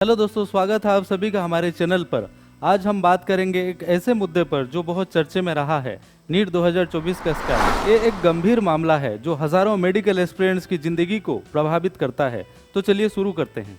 Hello दोस्तों, स्वागत है आप सभी का हमारे चैनल पर। आज हम बात करेंगे एक ऐसे मुद्दे पर जो बहुत चर्चे में रहा है, नीट 2024 का स्कैम। ये एक गंभीर मामला है जो हजारों मेडिकल एस्पिरेंट्स की जिंदगी को प्रभावित करता है। तो चलिए शुरू करते हैं।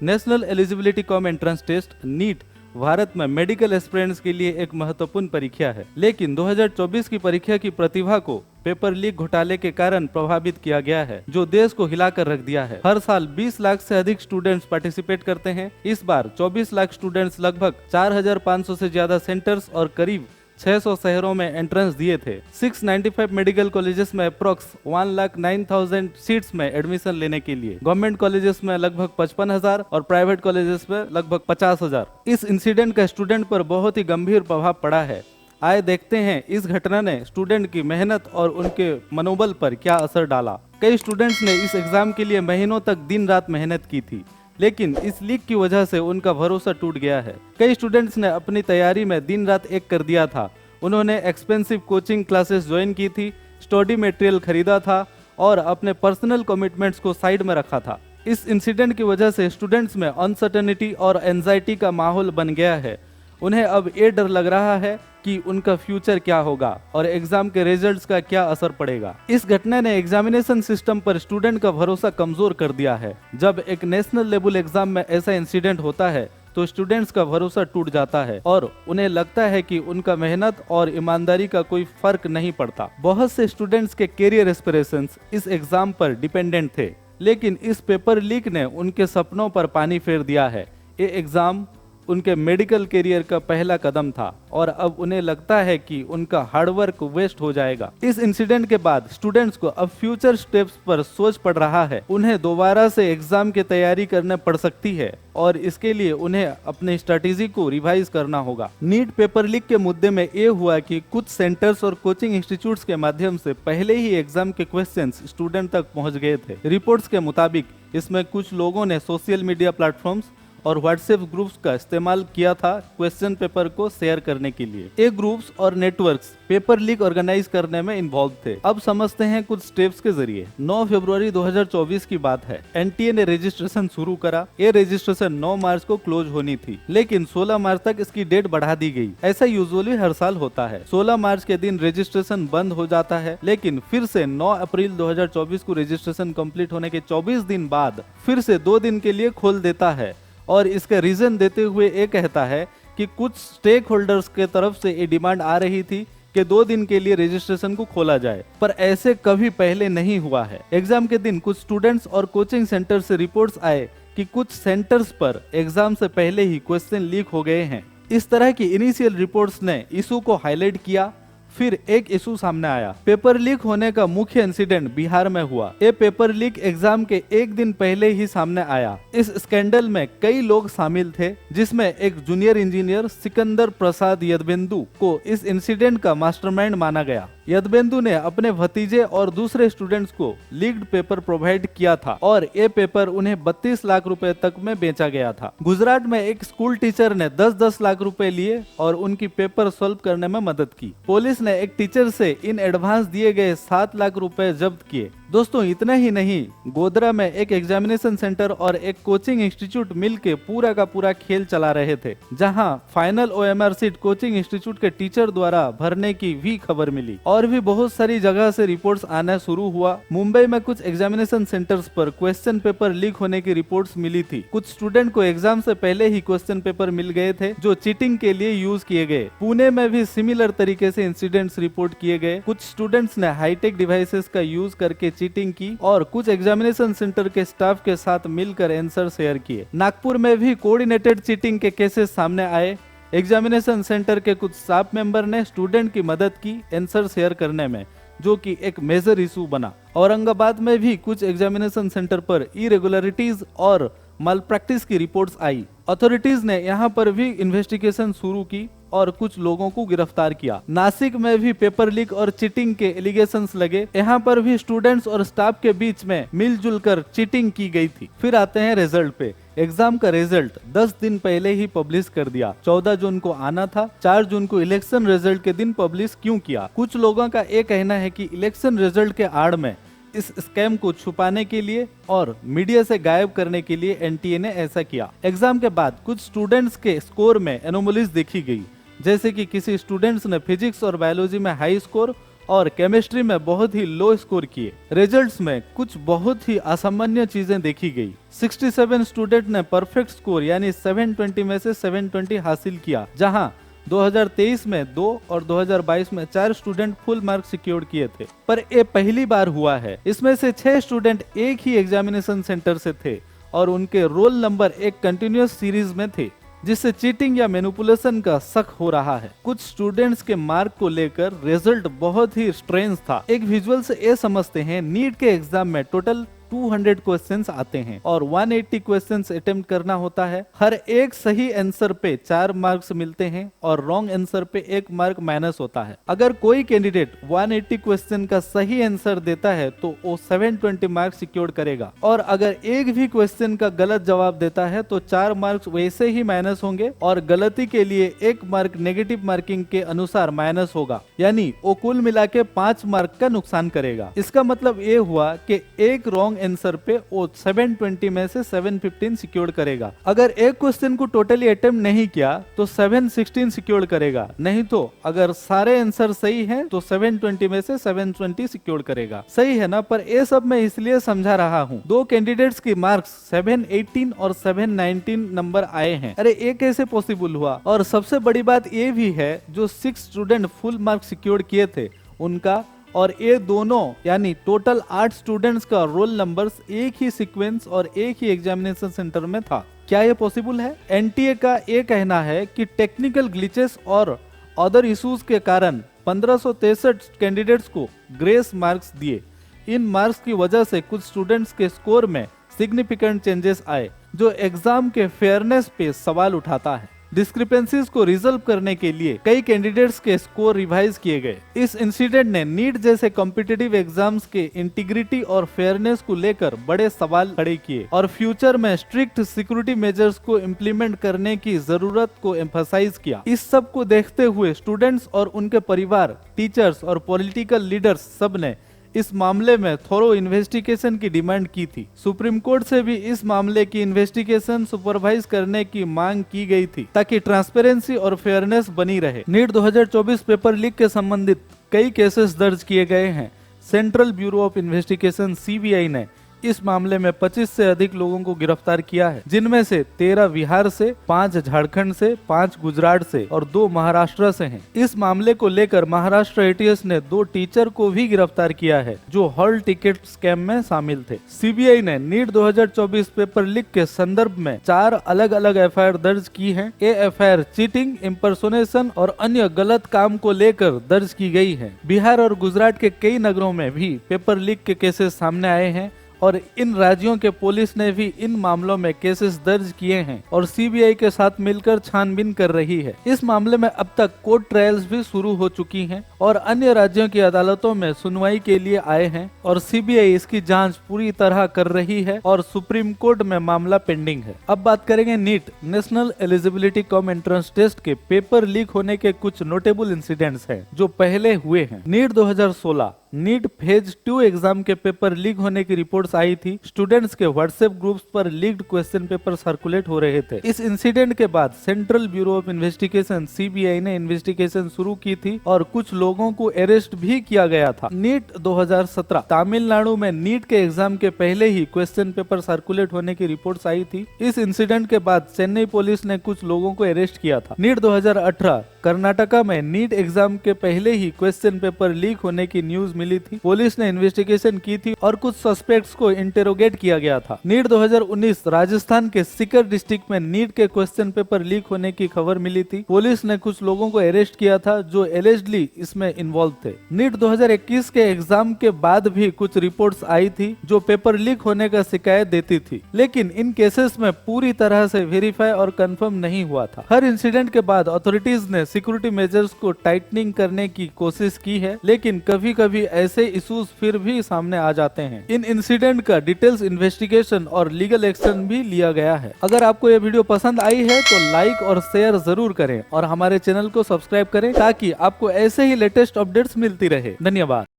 National eligibility cum entrance test NEET Bharat में मेडिकल एस्पिरेंट्स के लिए एक महत्वपूर्ण परीक्षा है, लेकिन 2024 की परीक्षा की प्रतिभा को पेपर लीक घोटाले के कारण प्रभावित किया गया है, जो देश को हिलाकर रख दिया है। हर साल 20 लाख से अधिक स्टूडेंट्स पार्टिसिपेट करते हैं। इस बार 24 लाख स्टूडेंट्स लगभग 4,500 से ज्यादा सेंटर्स और करीब 600 शहरों में एंट्रेंस दिए थे। 695 मेडिकल कॉलेजेस में अप्रोक्स 1,09,000 सीट्स में एडमिशन लेने के लिए, गवर्नमेंट कॉलेजेस में लगभग 55,000 और प्राइवेट कॉलेजेस में लगभग 50,000। इस इंसिडेंट का स्टूडेंट पर बहुत ही गंभीर प्रभाव पड़ा है। आइए देखते हैं इस घटना ने स्टूडेंट की मेहनत और उनके मनोबल पर क्या असर डाला। कई स्टूडेंट्स ने इस एग्जाम के लिए महीनों तक दिन रात मेहनत की थी, लेकिन इस लीक की वजह से उनका भरोसा टूट गया है। कई स्टूडेंट्स ने अपनी तैयारी में दिन रात एक कर दिया था। उन्होंने एक्सपेंसिव कोचिंग क्लासेस ज्वाइन की थी, स्टडी मटेरियल खरीदा था और अपने पर्सनल कमिटमेंट्स को साइड में रखा था। इस इंसिडेंट की वजह से स्टूडेंट्स में अनसर्टेनिटी और एंजाइटी का माहौल बन गया है। उन्हें अब ये डर लग रहा है कि उनका फ्यूचर क्या होगा और एग्जाम के रिजल्ट्स का क्या असर पड़ेगा। इस घटना ने एग्जामिनेशन सिस्टम पर स्टूडेंट का भरोसा कमजोर कर दिया है। जब एक नेशनल लेवल एग्जाम में ऐसा इंसिडेंट होता है तो स्टूडेंट्स का भरोसा टूट जाता है और उन्हें लगता है कि उनका मेहनत और ईमानदारी का कोई फर्क नहीं पड़ता। बहुत से स्टूडेंट्स के कैरियर एस्पिरेशंस इस एग्जाम पर डिपेंडेंट थे, लेकिन इस पेपर लीक ने उनके सपनों पर पानी फेर दिया है। ये एग्जाम उनके मेडिकल करियर का पहला कदम था और अब उन्हें लगता है कि उनका हार्डवर्क वेस्ट हो जाएगा। इस इंसिडेंट के बाद स्टूडेंट्स को अब फ्यूचर स्टेप्स पर सोच पड़ रहा है। उन्हें दोबारा से एग्जाम की तैयारी करने पड़ सकती है और इसके लिए उन्हें अपनी स्ट्रेटेजी को रिवाइज करना होगा। नीट पेपर लीक के मुद्दे में ये हुआ कि कुछ सेंटर्स और कोचिंग इंस्टीट्यूट्स के माध्यम से पहले ही एग्जाम के क्वेश्चंस स्टूडेंट तक पहुंच गए थे। रिपोर्ट्स के मुताबिक इसमें कुछ लोगों ने सोशल मीडिया प्लेटफॉर्म्स और व्हाट्सएप ग्रुप्स का इस्तेमाल किया था क्वेश्चन पेपर को शेयर करने के लिए। ये ग्रुप्स और नेटवर्क्स पेपर लीक ऑर्गेनाइज करने में इन्वॉल्व थे। अब समझते हैं कुछ स्टेप्स के जरिए। 9 फरवरी 2024 की बात है। एनटीए ने रजिस्ट्रेशन शुरू करा। ये रजिस्ट्रेशन 9 मार्च को क्लोज होनी थी, लेकिन 16 मार्च तक इसकी डेट बढ़ा दी गई। ऐसा यूजुअली हर साल होता है। 16 मार्च के दिन रजिस्ट्रेशन बंद हो जाता है, लेकिन फिर से 9 अप्रैल 2024 को रजिस्ट्रेशन कंप्लीट होने के 24 दिन बाद फिर से 2 दिन के लिए खोल देता है और इसका रीजन देते हुए ये कहता है कि कुछ स्टेक होल्डर्स के तरफ से ये डिमांड आ रही थी कि 2 दिन के लिए रजिस्ट्रेशन को खोला जाए, पर ऐसे कभी पहले नहीं हुआ है। एग्जाम के दिन कुछ स्टूडेंट्स और कोचिंग सेंटर से रिपोर्ट्स आए कि कुछ सेंटर्स पर एग्जाम से पहले ही क्वेश्चन लीक हो गए हैं। इस तरह की इनिशियल रिपोर्ट्स ने इशू को हाईलाइट किया। फिर एक इशू सामने आया। पेपर लीक होने का मुख्य इंसिडेंट बिहार में हुआ। ये पेपर लीक एग्जाम के एक दिन पहले ही सामने आया। इस स्कैंडल में कई लोग शामिल थे, जिसमें एक जूनियर इंजीनियर सिकंदर प्रसाद यदवेंदु को इस इंसिडेंट का मास्टरमाइंड माना गया। यदवेंदु ने अपने भतीजे और दूसरे स्टूडेंट्स को लीक्ड पेपर प्रोवाइड किया था और ये पेपर उन्हें 32 लाख रुपए तक में बेचा गया था। गुजरात में एक स्कूल टीचर ने 10-10 लाख रुपए लिए और उनकी पेपर सॉल्व करने में मदद की। पुलिस ने एक टीचर से इन एडवांस दिए गए 7 लाख रुपए जब्त किए। दोस्तों, इतना ही नहीं, गोधरा में एक एग्जामिनेशन सेंटर और एक कोचिंग इंस्टीट्यूट मिलकर पूरा का पूरा खेल चला रहे थे, जहां final OMR sheet coaching institute के टीचर द्वारा भरने की भी खबर मिली। और भी बहुत सारी जगह से रिपोर्ट्स आना शुरू हुआ। मुंबई में कुछ एग्जामिनेशन सेंटर्स पर क्वेश्चन पेपर लीक होने की रिपोर्ट्स मिली थी। कुछ स्टूडेंट को एग्जाम से पहले ही क्वेश्चन पेपर मिल गए थे जो चीटिंग के लिए यूज किए गए। पुणे में भी सिमिलर तरीके से इंसिडेंट्स रिपोर्ट किए गए। कुछ स्टूडेंट्स ने हाईटेक डिवाइसेस का यूज करके चीटिंग की और कुछ एग्जामिनेशन सेंटर के स्टाफ के साथ मिलकर आंसर शेयर किए। नागपुर में भी कोऑर्डिनेटेड चीटिंग के केसेस सामने आए। एग्जामिनेशन सेंटर के कुछ स्टाफ मेंबर ने स्टूडेंट की मदद की आंसर शेयर करने में, जो कि एक मेजर इशू बना। औरंगाबाद में भी कुछ एग्जामिनेशन सेंटर पर इरेगुलरिटीज और माल प्रैक्टिस की रिपोर्ट्स आई। अथॉरिटीज ने यहाँ पर भी इन्वेस्टिगेशन शुरू की और कुछ लोगों को गिरफ्तार किया। नासिक में भी पेपर लीक और चीटिंग के एलिगेशंस लगे। यहाँ पर भी स्टूडेंट्स और स्टाफ के बीच में मिलजुल कर चीटिंग की गई थी। फिर आते हैं रिजल्ट पे। एग्जाम का रिजल्ट 10 दिन पहले ही पब्लिश कर दिया। 14 जून को आना था, 4 जून को इलेक्शन रिजल्ट के दिन पब्लिश क्यों किया? कुछ लोगों का ये कहना है कि इलेक्शन रिजल्ट के आड़ में इस स्कैम को छुपाने के लिए और मीडिया से गायब करने के लिए एनटीए ने ऐसा किया। एग्जाम के बाद कुछ स्टूडेंट्स के स्कोर में एनोमलीज देखी गई, जैसे कि किसी स्टूडेंट्स ने फिजिक्स और बायोलॉजी में हाई स्कोर और केमिस्ट्री में बहुत ही लो स्कोर किए। रिजल्ट्स में कुछ बहुत ही असामान्य चीजें देखी गई। 67 स्टूडेंट ने परफेक्ट स्कोर यानी 720 में से 720 हासिल किया, जहां 2023 में 2 और 2022 में 4 स्टूडेंट फुल मार्क्स सिक्योर किए थे। पर ये पहली बार हुआ है। इसमें से 6 स्टूडेंट एक ही एग्जामिनेशन सेंटर से थे और उनके रोल नंबर एक कंटिन्यूअस सीरीज में थे, जिससे चीटिंग या मैनिपुलेशन का शक हो रहा है। कुछ स्टूडेंट्स के मार्क को लेकर रिजल्ट बहुत ही स्ट्रेंज था। एक विजुअल से ये समझते हैं, नीट के एग्जाम में टोटल 200 क्वेश्चंस आते हैं और 180 क्वेश्चंस अटेम्प्ट करना होता है। हर एक सही आंसर पे 4 मार्क्स मिलते हैं और रॉन्ग आंसर पे 1 मार्क माइनस होता है। अगर कोई कैंडिडेट 180 क्वेश्चन का सही आंसर देता है तो वो 720 मार्क्स सिक्योर करेगा, और अगर एक भी क्वेश्चन का गलत जवाब देता है तो 4 मार्क्स वैसे ही माइनस होंगे और गलती के लिए 1 मार्क नेगेटिव मार्किंग के अनुसार माइनस होगा, यानी वो कुल मिला के 5 मार्क का नुकसान करेगा। इसका मतलब ये हुआ कि एक रॉन्ग आंसर पे वो 720 में से 715 सिक्योर करेगा। अगर एक क्वेश्चन को टोटली अटेम्प्ट नहीं किया तो 716 सिक्योर करेगा, नहीं तो अगर सारे आंसर सही हैं तो 720 में से 720 सिक्योर करेगा। सही है ना? पर ये सब मैं इसलिए समझा रहा हूँ, 2 कैंडिडेट्स की मार्क्स 718 और 719 नंबर आए हैं। अरे ये कैसे पॉसिबल हुआ? और सबसे बड़ी बात ये भी है, जो 6 स्टूडेंट फुल मार्क सिक्योर किए थे उनका और ये दोनों यानी टोटल 8 स्टूडेंट्स का रोल नंबर्स एक ही सीक्वेंस और एक ही एग्जामिनेशन सेंटर में था। क्या ये पॉसिबल है? एनटीए का ये कहना है कि टेक्निकल ग्लिचेस और अदर इश्यूज के कारण 1563 कैंडिडेट्स को ग्रेस मार्क्स दिए। इन मार्क्स की वजह से कुछ स्टूडेंट्स के स्कोर में सिग्निफिकेंट चेंजेस आए, जो एग्जाम के फेयरनेस पे सवाल उठाता है। डिस्क्रिपेंसीज को रिजल्व करने के लिए कई कैंडिडेट्स के स्कोर रिवाइज किए गए। इस इंसिडेंट ने नीट जैसे कॉम्पिटिटिव एग्जाम्स के इंटीग्रिटी और फेयरनेस को लेकर बड़े सवाल खड़े किए और फ्यूचर में स्ट्रिक्ट सिक्योरिटी मेजर्स को इम्प्लीमेंट करने की जरूरत को एम्फसाइज किया। इस सब को देखते हुए स्टूडेंट्स और उनके परिवार, टीचर्स और पॉलिटिकल लीडर्स सब ने इस मामले में थोरो इन्वेस्टिगेशन की डिमांड की थी। सुप्रीम कोर्ट से भी इस मामले की इन्वेस्टिगेशन सुपरवाइज करने की मांग की गई थी, ताकि ट्रांसपेरेंसी और फेयरनेस बनी रहे। नीट 2024 पेपर लीक के संबंधित कई केसेस दर्ज किए गए हैं। Central bureau of investigation CBI ने इस मामले में 25 से अधिक लोगों को गिरफ्तार किया है, जिनमें से 13 बिहार से, 5 झारखंड से, 5 गुजरात से और 2 महाराष्ट्र से हैं। इस मामले को लेकर महाराष्ट्र एटीएस ने 2 टीचर को भी गिरफ्तार किया है, जो हॉल टिकट स्कैम में शामिल थे। सीबीआई ने नीट 2024 पेपर लीक के संदर्भ में 4 अलग अलग एफआईआर दर्ज की है। ये एफआईआर चीटिंग, इम्पर्सोनेशन और अन्य गलत काम को लेकर दर्ज की गई है। बिहार और गुजरात के कई नगरों में भी पेपर लीक के केसेस सामने आए हैं और इन राज्यों के पुलिस ने भी इन मामलों में केसेस दर्ज किए हैं और सीबीआई के साथ मिलकर छानबीन कर रही है। इस मामले में अब तक कोर्ट ट्रायल्स भी शुरू हो चुकी हैं और अन्य राज्यों की अदालतों में सुनवाई के लिए आए हैं और सीबीआई इसकी जांच पूरी तरह कर रही है और सुप्रीम कोर्ट में मामला पेंडिंग है। अब बात करेंगे NEET national eligibility cum entrance test के पेपर लीक होने के कुछ नोटेबल इंसिडेंट्स हैं जो पहले हुए हैं। नीट 2016 नीट फेज 2 एग्जाम के पेपर लीक होने की रिपोर्ट्स आई थी। स्टूडेंट्स के व्हाट्सएप ग्रुप्स पर लीक्ड क्वेश्चन पेपर सर्कुलेट हो रहे थे। इस इंसिडेंट के बाद central bureau of investigation CBI ने इन्वेस्टिगेशन शुरू की थी और कुछ लोगों को अरेस्ट भी किया गया था। नीट 2017 तमिलनाडु में नीट के एग्जाम के पहले ही क्वेश्चन पेपर सर्कुलेट होने की रिपोर्ट्स आई थी। इस इंसिडेंट के बाद चेन्नई पुलिस ने कुछ लोगों को अरेस्ट किया था। नीट 2018 कर्नाटका में नीट एग्जाम के पहले ही क्वेश्चन पेपर लीक होने की न्यूज मिली थी। पुलिस ने इन्वेस्टिगेशन की थी और कुछ सस्पेक्ट्स को इंटेरोगेट किया गया था। नीट 2019 राजस्थान के सीकर डिस्ट्रिक्ट में नीट के क्वेश्चन पेपर लीक होने की खबर मिली थी। पुलिस ने कुछ लोगों को अरेस्ट किया था जो एलिजिडली इसमें इन्वॉल्व थे। नीट 2021 के एग्जाम के बाद भी कुछ रिपोर्ट्स आई थी जो पेपर लीक होने का शिकायत देती थी, लेकिन इन केसेस में पूरी तरह से वेरीफाई और कंफर्म नहीं हुआ था। हर इंसिडेंट के बाद अथॉरिटीज ने सिक्योरिटी मेजर्स को टाइटनिंग करने की कोशिश की है, लेकिन कभी कभी ऐसे इश्यूज फिर भी सामने आ जाते हैं। इन इंसिडेंट का डिटेल्स इन्वेस्टिगेशन और लीगल एक्शन भी लिया गया है। अगर आपको ये वीडियो पसंद आई है तो लाइक और शेयर जरूर करें और हमारे चैनल को सब्सक्राइब करें ताकि आपको ऐसे ही लेटेस्ट अपडेट्स मिलती रहे। धन्यवाद।